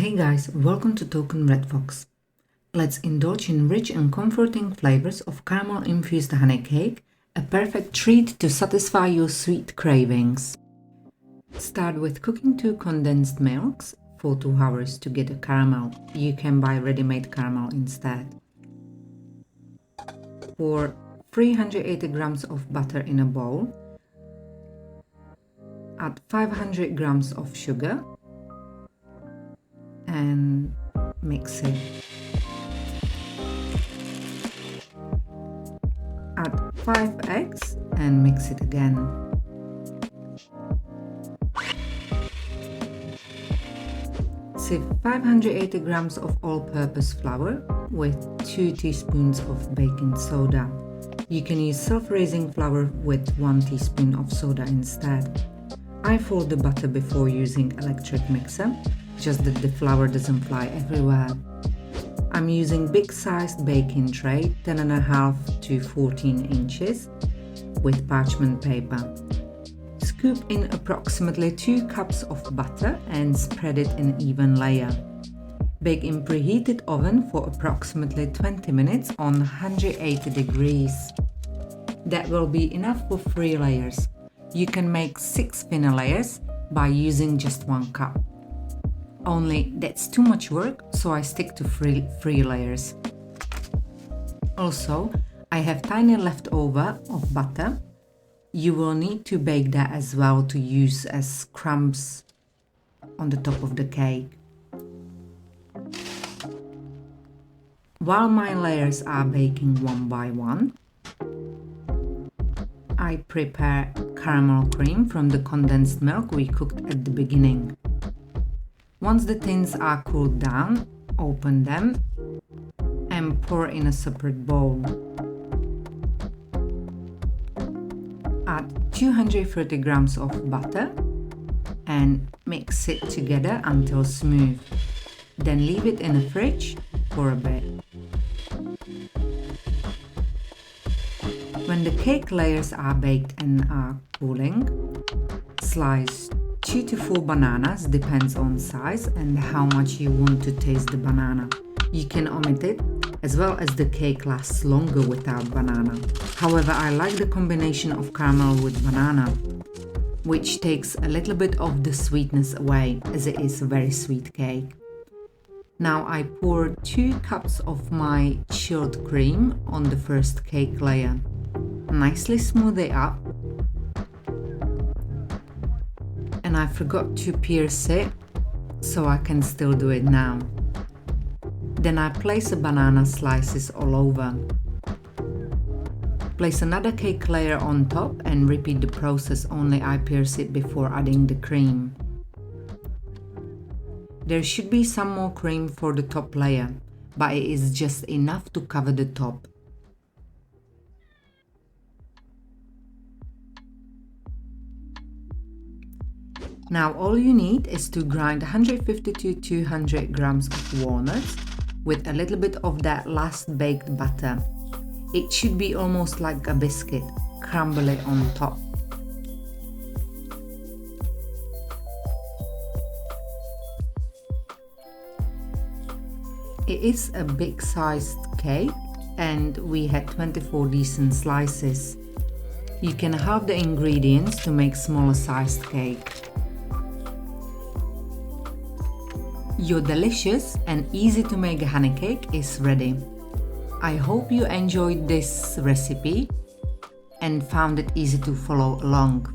Hey guys, welcome to Token Red Fox. Let's indulge in rich and comforting flavors of caramel infused honey cake, a perfect treat to satisfy your sweet cravings. Start with cooking 2 condensed milks for 2 hours to get a caramel. You can buy ready-made caramel instead. Pour 380 grams of butter in a bowl. Add 500 grams of sugar and mix it. Add 5 eggs and mix it again. Sieve 580 grams of all-purpose flour with 2 teaspoons of baking soda. You can use self-raising flour with 1 teaspoon of soda instead. I fold the butter before using electric mixer, just that the flour doesn't fly everywhere. I'm using big-sized baking tray, 10.5 to 14 inches, with parchment paper. Scoop in approximately 2 cups of butter and spread it in even layer. Bake in preheated oven for approximately 20 minutes on 180 degrees. That will be enough for 3 layers. You can make 6 thinner layers by using just 1 cup. Only that's too much work, so I stick to 3 layers. Also, I have tiny leftover of butter. You will need to bake that as well to use as crumbs on the top of the cake. While my layers are baking one by one, I prepare caramel cream from the condensed milk we cooked at the beginning. Once the tins are cooled down, open them and pour in a separate bowl. Add 230 grams of butter and mix it together until smooth. Then leave it in the fridge for a bit. When the cake layers are baked and are cooling, slice 2 to 4 bananas, depends on size and how much you want to taste the banana. You can omit it, as well as the cake lasts longer without banana. However, I like the combination of caramel with banana, which takes a little bit of the sweetness away, as it is a very sweet cake. Now I pour 2 cups of my chilled cream on the first cake layer. Nicely smooth it up. And I forgot to pierce it, so I can still do it now. Then I place the banana slices all over. Place another cake layer on top and repeat the process, only I pierce it before adding the cream. There should be some more cream for the top layer, but it is just enough to cover the top. Now all you need is to grind 150 to 200 grams of walnuts with a little bit of that last baked butter. It should be almost like a biscuit, crumble it on top. It is a big sized cake and we had 24 decent slices. You can halve the ingredients to make smaller sized cake. Your delicious and easy to make honey cake is ready. I hope you enjoyed this recipe and found it easy to follow along.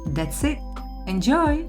That's it. Enjoy!